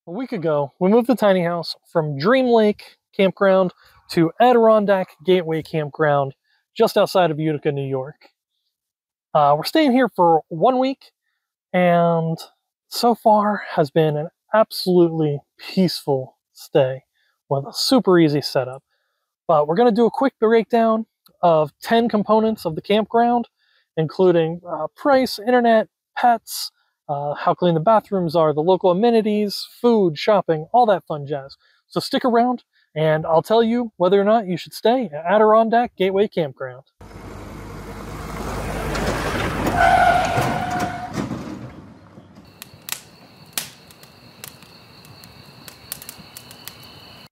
A week ago, we moved the tiny house from Dream Lake Campground to Adirondack Gateway Campground just outside of Utica, New York. We're staying here for 1 week, and so far has been an absolutely peaceful stay with a super easy setup. But we're going to do a quick breakdown of 10 components of the campground, including price, internet, pets, how clean the bathrooms are, the local amenities, food, shopping, all that fun jazz. So stick around, and I'll tell you whether or not you should stay at Adirondack Gateway Campground.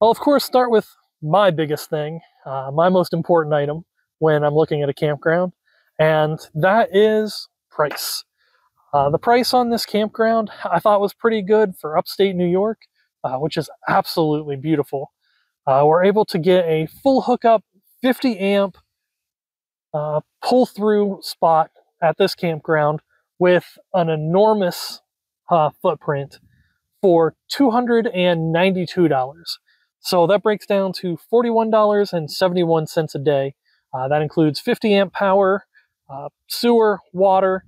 I'll of course start with my biggest thing, my most important item when I'm looking at a campground, and that is price. The price on this campground I thought was pretty good for upstate New York, which is absolutely beautiful. We're able to get a full hookup 50 amp pull-through spot at this campground with an enormous footprint for $292. So that breaks down to $41.71 a day. That includes 50 amp power, sewer, water,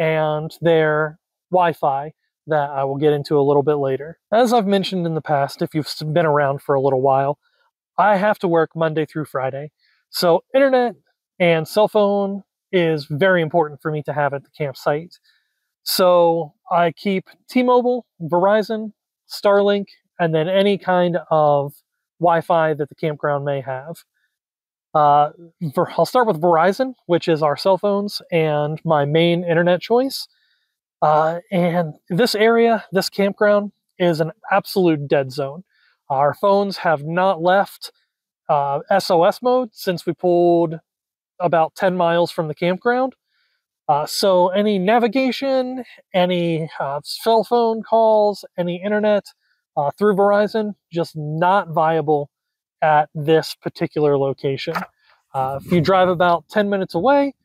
and their Wi-Fi that I will get into a little bit later. As I've mentioned in the past, if you've been around for a little while, I have to work Monday through Friday. So internet and cell phone is very important for me to have at the campsite. So I keep T-Mobile, Verizon, Starlink, and then any kind of Wi-Fi that the campground may have. I'll start with Verizon, which is our cell phones and my main internet choice. And this area, this campground, is an absolute dead zone. Our phones have not left SOS mode since we pulled about 10 miles from the campground. So any navigation, any cell phone calls, any internet through Verizon, just not viable at this particular location. If you drive about 10 minutes away,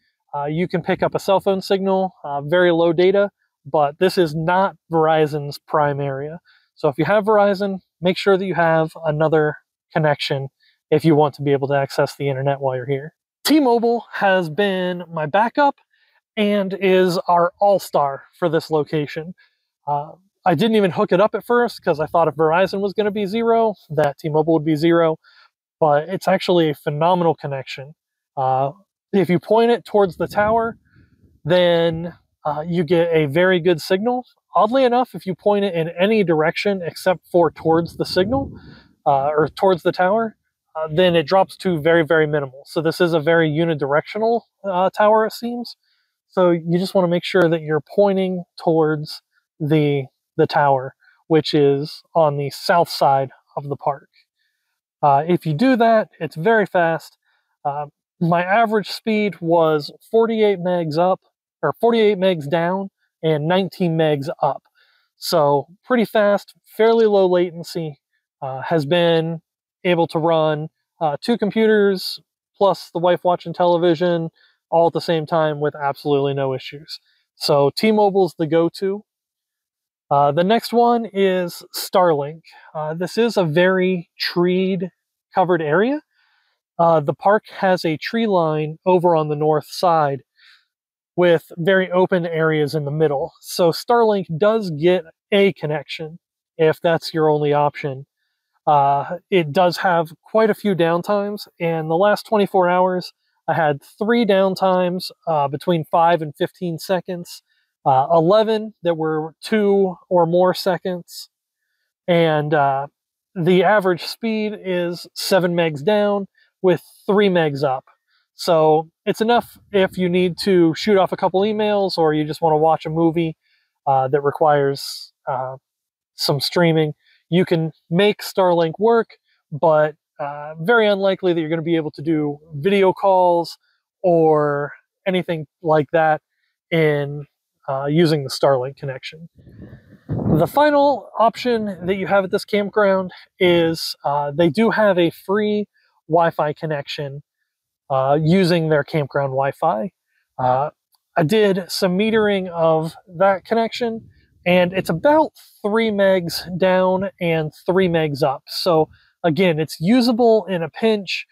you can pick up a cell phone signal, very low data, but this is not Verizon's prime area. So if you have Verizon, make sure that you have another connection if you want to be able to access the internet while you're here. T-Mobile has been my backup and is our all-star for this location. I didn't even hook it up at first because I thought if Verizon was going to be zero, that T-Mobile would be zero, but it's actually a phenomenal connection. If you point it towards the tower, then you get a very good signal. Oddly enough, if you point it in any direction except for towards the signal or towards the tower, then it drops to very, very minimal. So this is a very unidirectional tower, it seems. So you just want to make sure that you're pointing towards the tower, which is on the south side of the park. If you do that, it's very fast. My average speed was 48 megs up, or 48 megs down, and 19 megs up. So pretty fast, fairly low latency, has been able to run 2 computers plus the wife watching television all at the same time with absolutely no issues. So T-Mobile's the go-to. The next one is Starlink. This is a very treed covered area. The park has a tree line over on the north side with very open areas in the middle. So Starlink does get a connection if that's your only option. It does have quite a few downtimes, and the last 24 hours I had 3 downtimes between 5 and 15 seconds, 11 that were 2 or more seconds, and the average speed is 7 megs down with 3 megs up. So it's enough if you need to shoot off a couple emails or you just want to watch a movie that requires some streaming. You can make Starlink work, but very unlikely that you're going to be able to do video calls or anything like that in using the Starlink connection. The final option that you have at this campground is they do have a free Wi-Fi connection using their campground Wi-Fi. I did some metering of that connection, and it's about 3 megs down and 3 megs up. So again, it's usable in a pinch,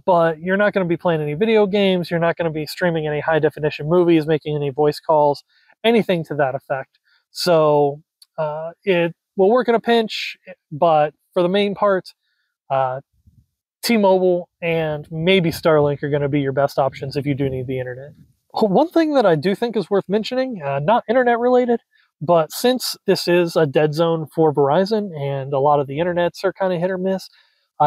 but you're not going to be playing any video games. You're not going to be streaming any high definition movies, making any voice calls, anything to that effect. So it will work in a pinch, but for the main part, T-Mobile and maybe Starlink are going to be your best options if you do need the internet. One thing that I do think is worth mentioning, not internet related, but since this is a dead zone for Verizon and a lot of the internets are kind of hit or miss,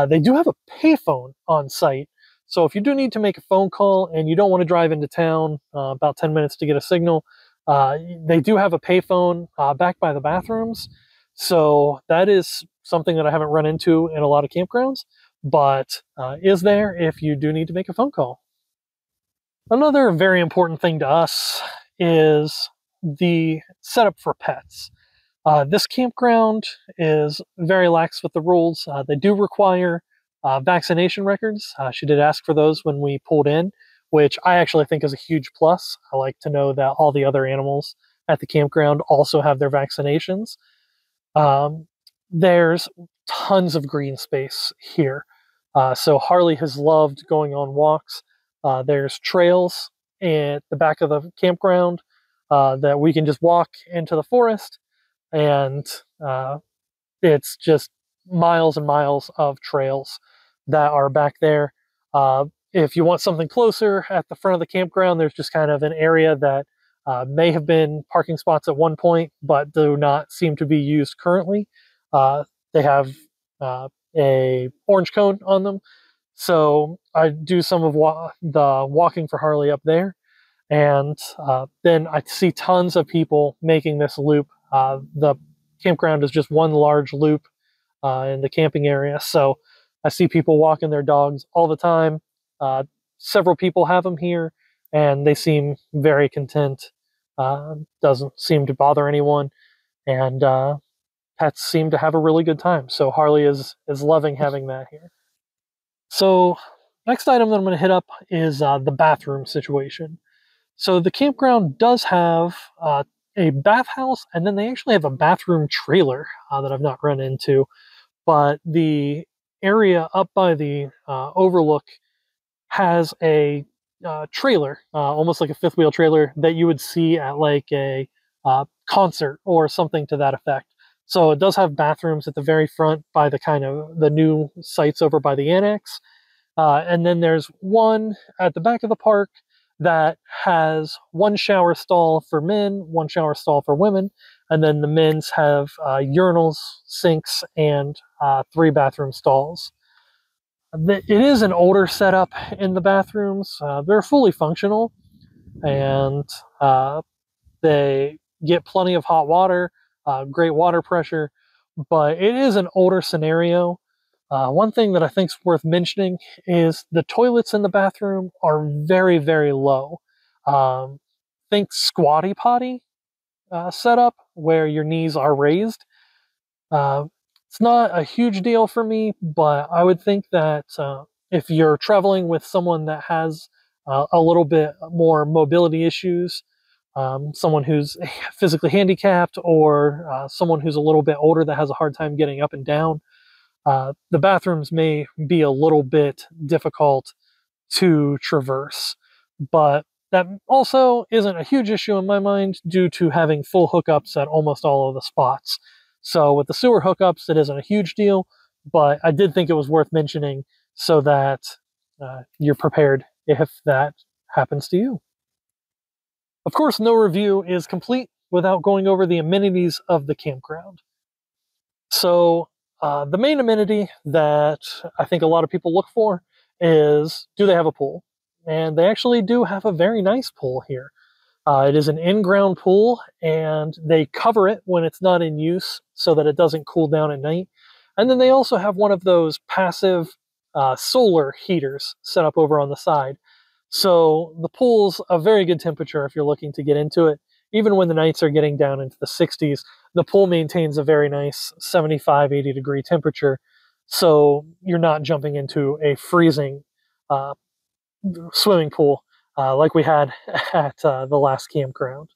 they do have a payphone on site. So if you do need to make a phone call and you don't want to drive into town about 10 minutes to get a signal, they do have a payphone back by the bathrooms. So that is something that I haven't run into in a lot of campgrounds, but is there if you do need to make a phone call. Another very important thing to us is the setup for pets. This campground is very lax with the rules. They do require vaccination records. She did ask for those when we pulled in, which I actually think is a huge plus. I like to know that all the other animals at the campground also have their vaccinations. There's tons of green space here. So Harley has loved going on walks. There's trails at the back of the campground that we can just walk into the forest, and it's just miles and miles of trails that are back there. If you want something closer at the front of the campground, there's just kind of an area that may have been parking spots at one point, but do not seem to be used currently. They have a orange cone on them. So I do some of the walking for Harley up there. And then I see tons of people making this loop. The campground is just one large loop in the camping area. So I see people walking their dogs all the time. Several people have them here, and they seem very content. Doesn't seem to bother anyone. And pets seem to have a really good time. So Harley is loving having that here. So next item that I'm going to hit up is the bathroom situation. So the campground does have a bathhouse, and then they actually have a bathroom trailer that I've not run into. But the area up by the overlook has a trailer, almost like a fifth wheel trailer that you would see at like a concert or something to that effect. So it does have bathrooms at the very front by the kind of the new sites over by the annex. And then there's one at the back of the park that has one shower stall for men, one shower stall for women, and then the men's have urinals, sinks, and 3 bathroom stalls. It is an older setup in the bathrooms. They're fully functional, and they get plenty of hot water, great water pressure, but it is an older scenario. One thing that I think is worth mentioning is the toilets in the bathroom are very, very low. Think squatty potty setup where your knees are raised. It's not a huge deal for me, but I would think that if you're traveling with someone that has a little bit more mobility issues, someone who's physically handicapped, or someone who's a little bit older that has a hard time getting up and down, the bathrooms may be a little bit difficult to traverse. But that also isn't a huge issue in my mind due to having full hookups at almost all of the spots. So with the sewer hookups, it isn't a huge deal, but I did think it was worth mentioning so that you're prepared if that happens to you. Of course, no review is complete without going over the amenities of the campground. So the main amenity that I think a lot of people look for is, do they have a pool? And they actually do have a very nice pool here. It is an in-ground pool, and they cover it when it's not in use so that it doesn't cool down at night. And then they also have one of those passive solar heaters set up over on the side. So the pool's a very good temperature if you're looking to get into it. Even when the nights are getting down into the 60s, the pool maintains a very nice 75, 80 degree temperature. So you're not jumping into a freezing swimming pool like we had at the last campground.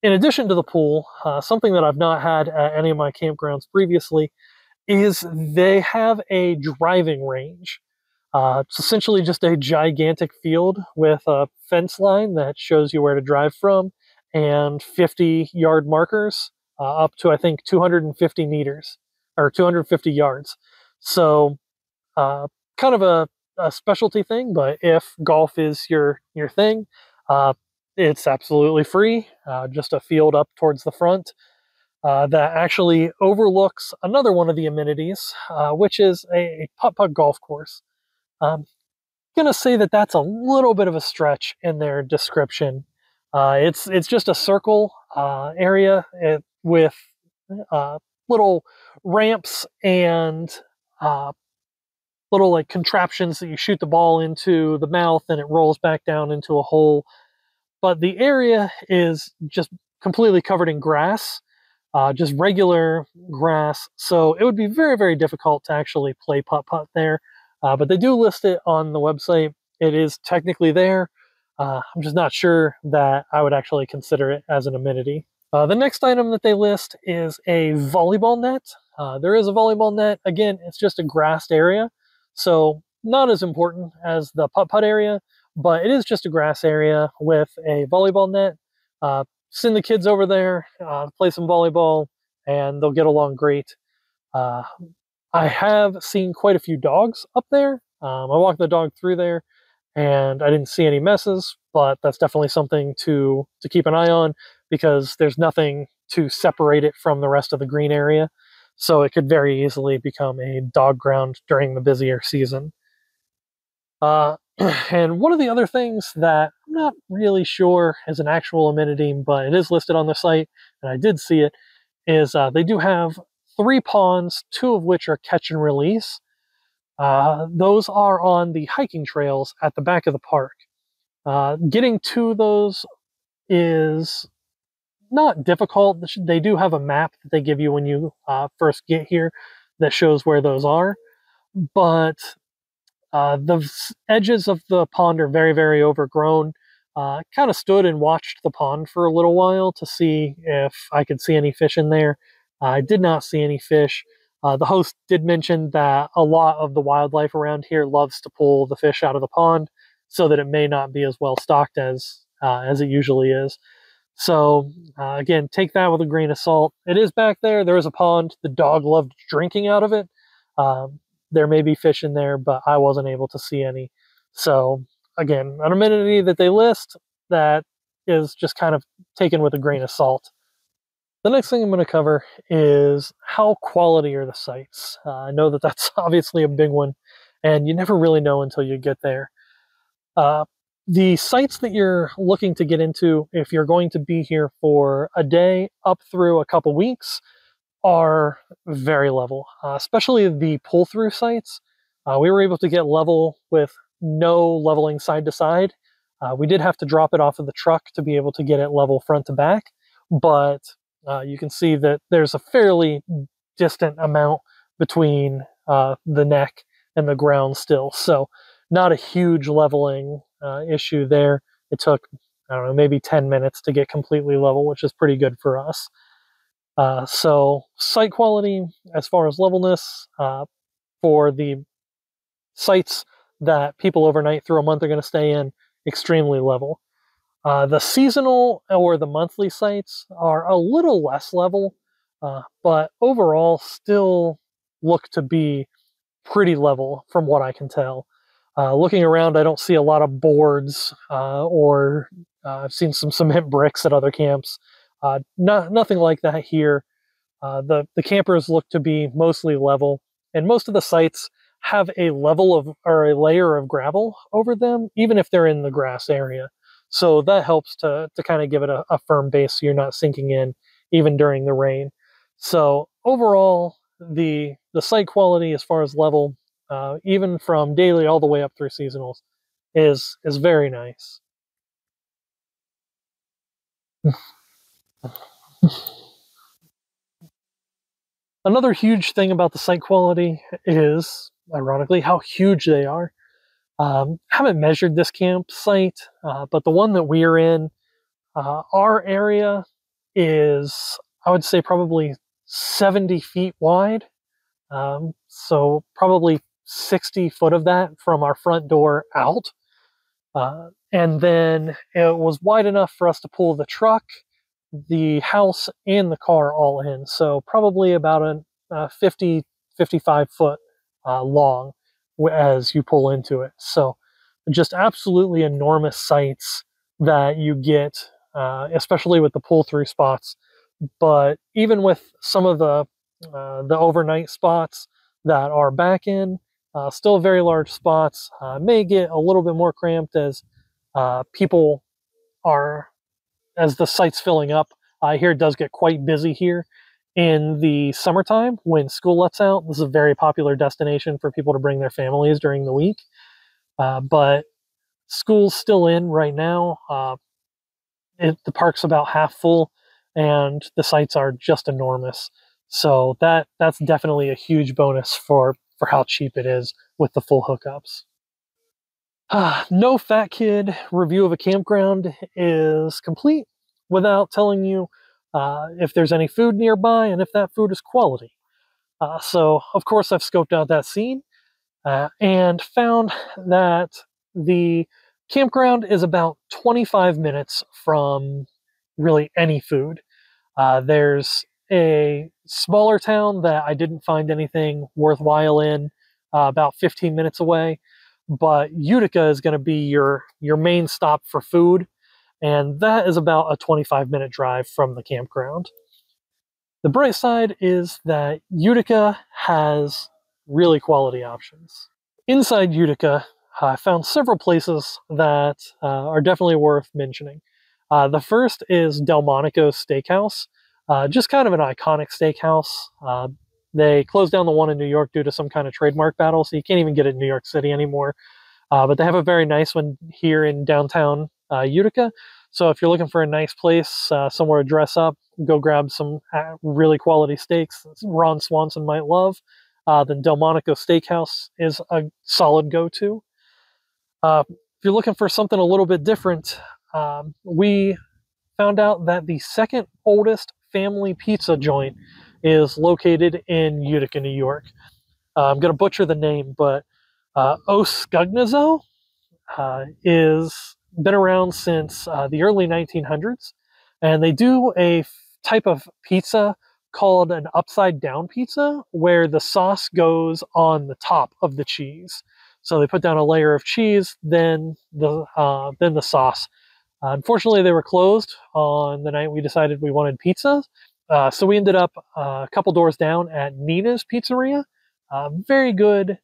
In addition to the pool, something that I've not had at any of my campgrounds previously is they have a driving range. It's essentially just a gigantic field with a fence line that shows you where to drive from and 50-yard markers up to, I think, 250 meters or 250 yards. So, uh, kind of a specialty thing, but if golf is your thing, uh, it's absolutely free. Just a field up towards the front that actually overlooks another one of the amenities, which is a putt-putt golf course. I'm gonna say that that's a little bit of a stretch in their description. It's just a circle area with little ramps and uh, little like contraptions that you shoot the ball into the mouth and it rolls back down into a hole. But the area is just completely covered in grass, just regular grass. So it would be very, very difficult to actually play putt-putt there. But they do list it on the website. It is technically there. I'm just not sure that I would actually consider it as an amenity. The next item that they list is a volleyball net. There is a volleyball net. Again, it's just a grassed area, so not as important as the putt-putt area, but it is just a grass area with a volleyball net. Send the kids over there, play some volleyball, and they'll get along great. Uh, I have seen quite a few dogs up there. I walked the dog through there, and I didn't see any messes, but that's definitely something to keep an eye on because there's nothing to separate it from the rest of the green area. So it could very easily become a dog ground during the busier season. Uh, and one of the other things that I'm not really sure is an actual amenity, but it is listed on the site, and I did see it, is they do have 3 ponds, 2 of which are catch and release. Those are on the hiking trails at the back of the park. Getting to those is not difficult. They do have a map that they give you when you first get here that shows where those are, but the edges of the pond are very, very overgrown. Kind of stood and watched the pond for a little while to see if I could see any fish in there. I did not see any fish. The host did mention that a lot of the wildlife around here loves to pull the fish out of the pond, so that it may not be as well stocked as it usually is. So again, take that with a grain of salt. It is back there. There is a pond. The dog loved drinking out of it. There may be fish in there, but I wasn't able to see any. So again, an amenity that they list that is just kind of taken with a grain of salt. The next thing I'm going to cover is how quality are the sites. I know that that's obviously a big one, and you never really know until you get there. The sites that you're looking to get into, if you're going to be here for a day up through a couple weeks, are very level, especially the pull-through sites. We were able to get level with no leveling side to side. We did have to drop it off of the truck to be able to get it level front to back, but you can see that there's a fairly distant amount between the neck and the ground still. So not a huge leveling issue there. It took, I don't know, maybe 10 minutes to get completely level, which is pretty good for us. So site quality, as far as levelness, for the sites that people overnight through a month are going to stay in, extremely level. The seasonal or the monthly sites are a little less level, but overall still look to be pretty level from what I can tell. Looking around, I don't see a lot of boards or I've seen some cement bricks at other camps. Nothing like that here. The campers look to be mostly level, and most of the sites have a level of or a layer of gravel over them, even if they're in the grass area. So that helps to kind of give it a firm base so you're not sinking in even during the rain. So overall, the site quality as far as level, even from daily all the way up through seasonals, is very nice. Another huge thing about the site quality is, ironically, how huge they are. Haven't measured this campsite, but the one that we're in, our area is, I would say, probably 70 feet wide. So probably 60 foot of that from our front door out. And then it was wide enough for us to pull the truck, the house, and the car all in. So probably about a 50, 55 foot long as you pull into it. So just absolutely enormous sites that you get, especially with the pull-through spots. But even with some of the overnight spots that are back in, still very large spots, may get a little bit more cramped as people are, as the site's filling up. I hear it does get quite busy here in the summertime when school lets out. This is a very popular destination for people to bring their families during the week. But school's still in right now. The park's about half full, and the sites are just enormous. So that's definitely a huge bonus for how cheap it is with the full hookups. No fat kid review of a campground is complete without telling you if there's any food nearby and if that food is quality. So, of course, I've scoped out that scene and found that the campground is about 25 minutes from really any food. There's a smaller town that I didn't find anything worthwhile in, about 15 minutes away. But Utica is going to be your main stop for food, and that is about a 25-minute drive from the campground. The bright side is that Utica has really quality options. Inside Utica, I found several places that are definitely worth mentioning. The first is Delmonico's Steakhouse, just kind of an iconic steakhouse. They closed down the one in New York due to some kind of trademark battle, so you can't even get it in New York City anymore. But they have a very nice one here in downtown Utica. So if you're looking for a nice place, somewhere to dress up, go grab some really quality steaks that Ron Swanson might love, then Delmonico Steakhouse is a solid go-to. If you're looking for something a little bit different, we found out that the second oldest family pizza joint is located in Utica, New York. I'm going to butcher the name, but Os Scugnazo is been around since the early 1900s, and they do a type of pizza called an upside down pizza where the sauce goes on the top of the cheese. So they put down a layer of cheese, then the sauce. Unfortunately, they were closed on the night we decided we wanted pizza. So we ended up a couple doors down at Nina's Pizzeria. Very good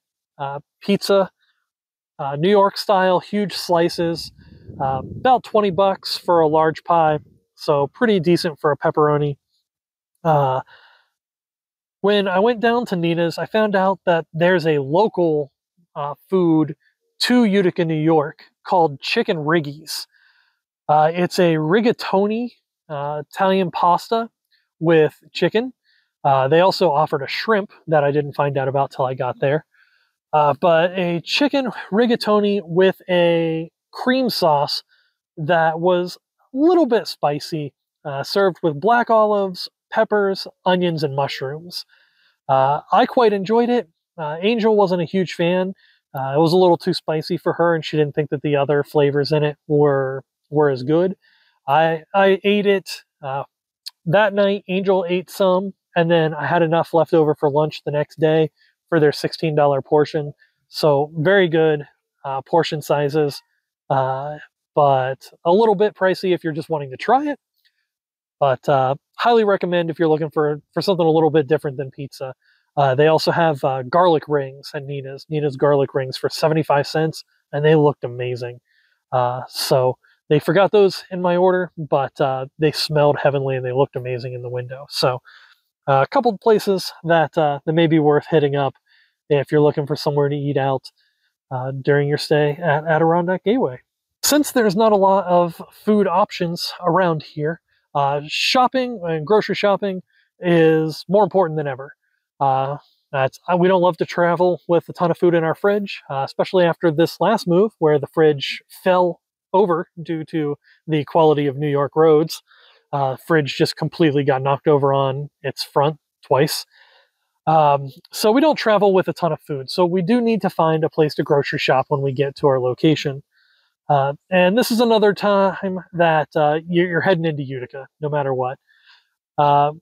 pizza, New York style, huge slices, about $20 for a large pie, so pretty decent for a pepperoni. When I went down to Nina's, I found out that there's a local food to Utica, New York called Chicken Riggies. It's a rigatoni Italian pasta with chicken. They also offered a shrimp that I didn't find out about till I got there. But a chicken rigatoni with a cream sauce that was a little bit spicy, served with black olives, peppers, onions, and mushrooms. I quite enjoyed it. Angel wasn't a huge fan. It was a little too spicy for her, and she didn't think that the other flavors in it were as good. I ate it that night. Angel ate some, and then I had enough left over for lunch the next day for their $16 portion. So very good portion sizes, but a little bit pricey if you're just wanting to try it. But highly recommend if you're looking for something a little bit different than pizza. They also have garlic rings at Nina's garlic rings for 75 cents, and they looked amazing. So they forgot those in my order, but they smelled heavenly and they looked amazing in the window. So a couple of places that may be worth hitting up if you're looking for somewhere to eat out during your stay at Adirondack Gateway. Since there's not a lot of food options around here, shopping and grocery shopping is more important than ever. We don't love to travel with a ton of food in our fridge, especially after this last move where the fridge fell over due to the quality of New York roads. Fridge just completely got knocked over on its front twice. So we don't travel with a ton of food. So we do need to find a place to grocery shop when we get to our location. And this is another time that you're heading into Utica, no matter what. Uh,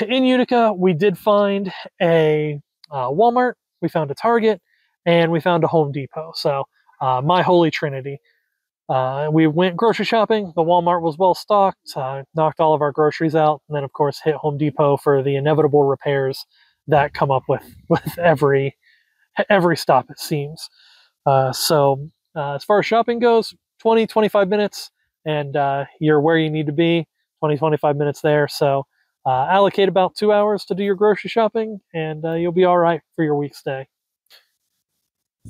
in Utica, we did find a Walmart, we found a Target, and we found a Home Depot. So my holy trinity. We went grocery shopping. The Walmart was well stocked, knocked all of our groceries out, and then of course hit Home Depot for the inevitable repairs that come up with every stop, it seems. So as far as shopping goes, 20-25 minutes, and you're where you need to be. 20-25 minutes there. So allocate about 2 hours to do your grocery shopping, and you'll be all right for your week stay.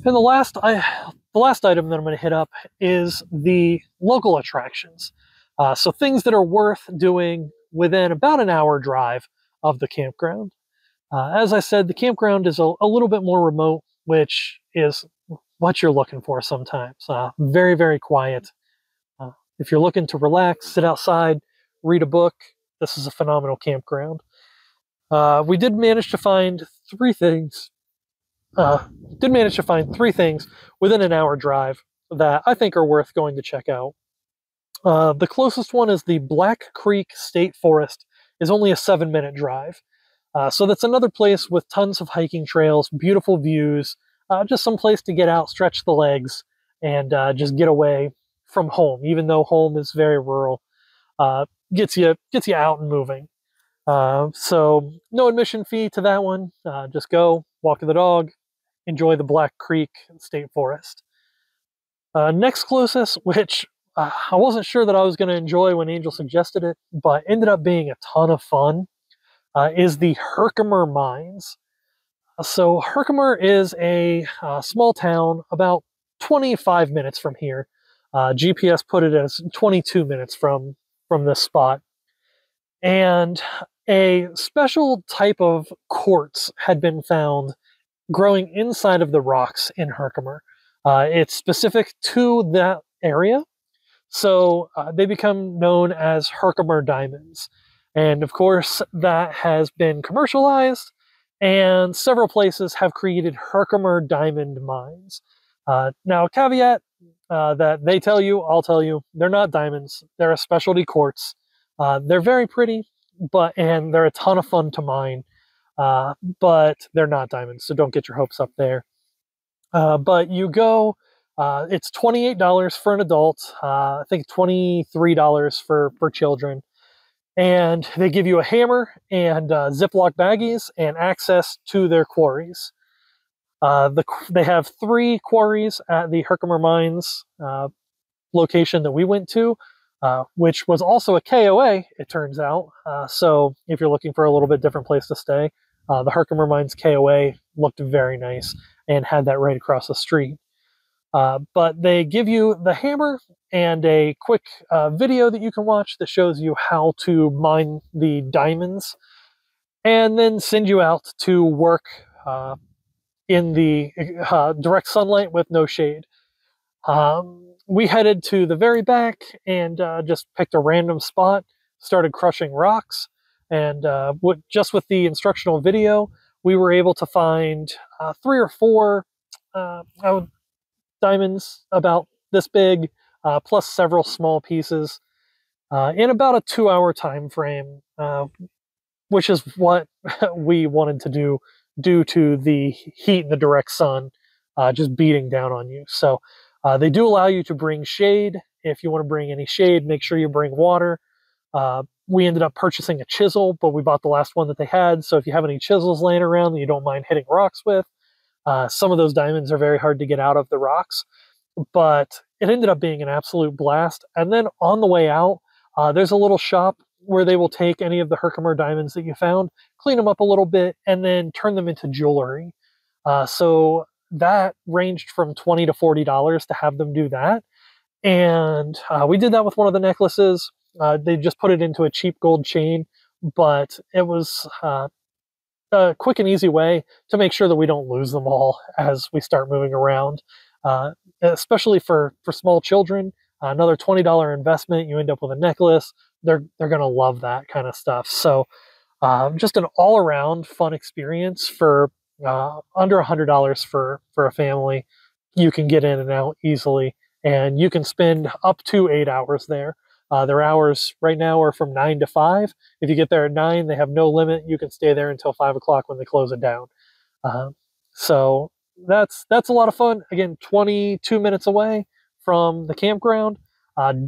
And the last item that I'm going to hit up is the local attractions. So things that are worth doing within about an hour drive of the campground. As I said, the campground is a little bit more remote, which is what you're looking for sometimes. Very, very quiet. If you're looking to relax, sit outside, read a book, this is a phenomenal campground. We did manage to find three things. Within an hour drive that I think are worth going to check out. The closest one is the Black Creek State Forest, is only a 7-minute drive. So that's another place with tons of hiking trails, beautiful views, just some place to get out, stretch the legs, and just get away from home. Even though home is very rural, gets you out and moving. So no admission fee to that one. Just go walk the dog, enjoy the Black Creek State Forest. Next closest, which I wasn't sure that I was going to enjoy when Angel suggested it, but ended up being a ton of fun, is the Herkimer Mines. So Herkimer is a small town about 25 minutes from here. GPS put it as 22 minutes from this spot. And a special type of quartz had been found growing inside of the rocks in Herkimer. It's specific to that area, so they become known as Herkimer diamonds. And of course, that has been commercialized, and several places have created Herkimer diamond mines. Now, caveat that they tell you, I'll tell you, they're not diamonds. They're a specialty quartz. They're very pretty, and they're a ton of fun to mine. But they're not diamonds, so don't get your hopes up there. But you go, it's $28 for an adult, I think $23 for children. And they give you a hammer and Ziploc baggies and access to their quarries. They have 3 quarries at the Herkimer Mines location that we went to, which was also a KOA, it turns out. So if you're looking for a little bit different place to stay, the Herkimer Mines KOA looked very nice and had that right across the street. But they give you the hammer and a quick video that you can watch that shows you how to mine the diamonds, and then send you out to work in the direct sunlight with no shade. We headed to the very back and just picked a random spot, started crushing rocks, and just with the instructional video, we were able to find 3 or 4 diamonds about this big, plus several small pieces, in about a 2-hour time frame, which is what we wanted to do due to the heat and the direct sun just beating down on you. So they do allow you to bring shade. If you want to bring any shade, make sure you bring water. We ended up purchasing a chisel, but we bought the last one that they had. So if you have any chisels laying around that you don't mind hitting rocks with, some of those diamonds are very hard to get out of the rocks, but it ended up being an absolute blast. And then on the way out, there's a little shop where they will take any of the Herkimer diamonds that you found, clean them up a little bit, and then turn them into jewelry. So that ranged from $20 to $40 to have them do that. And we did that with one of the necklaces. They just put it into a cheap gold chain, but it was a quick and easy way to make sure that we don't lose them all as we start moving around. Especially for small children, another $20 investment, you end up with a necklace, they're gonna love that kind of stuff. So just an all-around fun experience for under $100 for a family. You can get in and out easily, and you can spend up to 8 hours there. Their hours right now are from 9 to 5. If you get there at 9, they have no limit. You can stay there until 5 o'clock when they close it down. So that's a lot of fun. Again, 22 minutes away from the campground.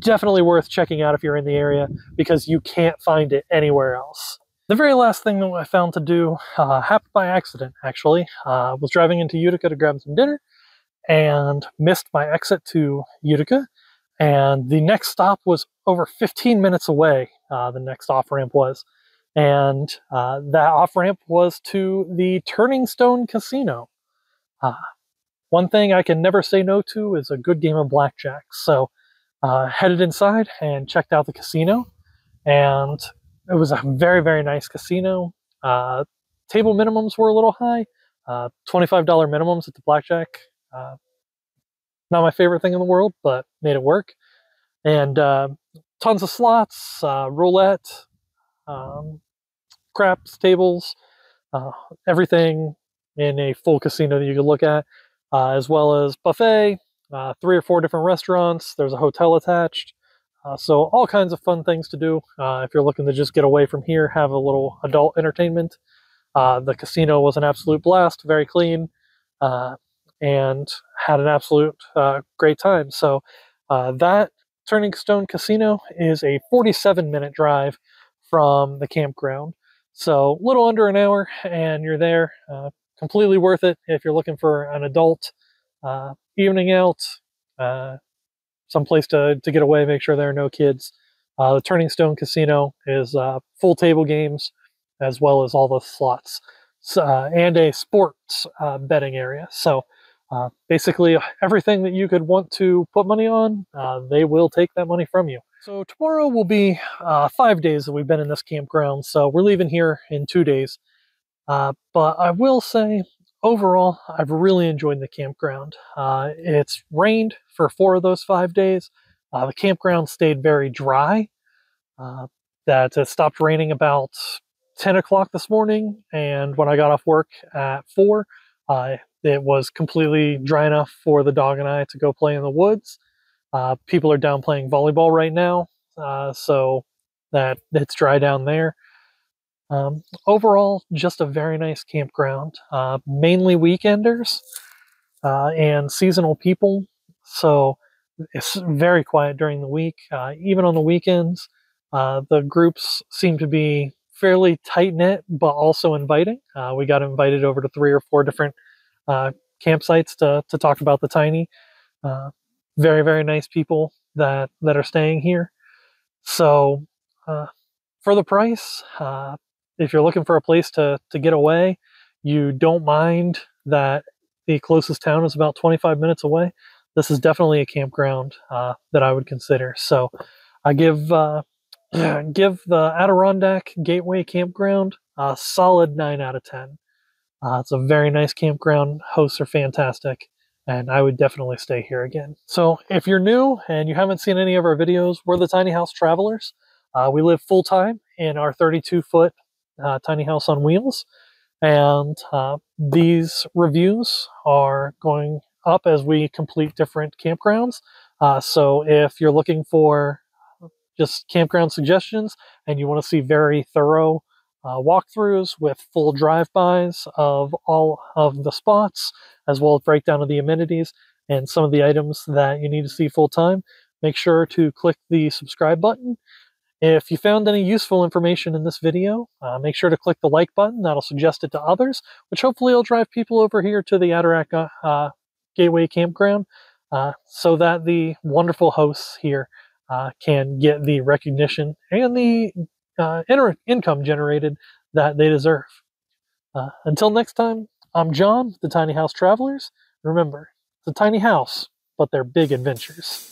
Definitely worth checking out if you're in the area, because you can't find it anywhere else. The very last thing that I found to do happened by accident, actually. Was driving into Utica to grab some dinner and missed my exit to Utica. And the next stop was over 15 minutes away, the next off-ramp was. And that off-ramp was to the Turning Stone Casino. One thing I can never say no to is a good game of blackjack. So headed inside and checked out the casino. And it was a very, very nice casino. Table minimums were a little high. $25 minimums at the blackjack. Not my favorite thing in the world, but made it work. And tons of slots, roulette, craps, tables, everything in a full casino that you could look at, as well as buffet, 3 or 4 different restaurants. There's a hotel attached. So all kinds of fun things to do if you're looking to just get away from here, have a little adult entertainment. The casino was an absolute blast, very clean, and had an absolute great time. So that Turning Stone Casino is a 47-minute drive from the campground. So a little under an hour, and you're there. Completely worth it if you're looking for an adult evening out, someplace to get away, make sure there are no kids. The Turning Stone Casino is full table games, as well as all the slots, and a sports betting area. So basically everything that you could want to put money on, they will take that money from you. So tomorrow will be 5 days that we've been in this campground, so we're leaving here in 2 days. But I will say, overall, I've really enjoyed the campground. It's rained for 4 of those 5 days. The campground stayed very dry. That it stopped raining about 10 o'clock this morning, and when I got off work at 4, it was completely dry enough for the dog and I to go play in the woods. People are down playing volleyball right now, so that it's dry down there. Overall, just a very nice campground. Mainly weekenders and seasonal people, so it's very quiet during the week. Even on the weekends, the groups seem to be fairly tight-knit, but also inviting. We got invited over to 3 or 4 different campsites to talk about the tiny. Very, very nice people that are staying here. So for the price, if you're looking for a place to get away, you don't mind that the closest town is about 25 minutes away, this is definitely a campground that I would consider. So I give the Adirondack Gateway Campground a solid 9 out of 10. It's a very nice campground. Hosts are fantastic, and I would definitely stay here again. So if you're new and you haven't seen any of our videos, we're the Tiny House Travelers. We live full-time in our 32-foot tiny house on wheels, and these reviews are going up as we complete different campgrounds. So if you're looking for just campground suggestions and you want to see very thorough walkthroughs with full drive-bys of all of the spots, as well as breakdown of the amenities and some of the items that you need to see full-time, make sure to click the subscribe button. If you found any useful information in this video, make sure to click the like button. That'll suggest it to others, which hopefully will drive people over here to the Adirondack Gateway Campground, so that the wonderful hosts here can get the recognition and the income generated that they deserve. Until next time, I'm John, the Tiny House Travelers. Remember, it's a tiny house, but they're big adventures.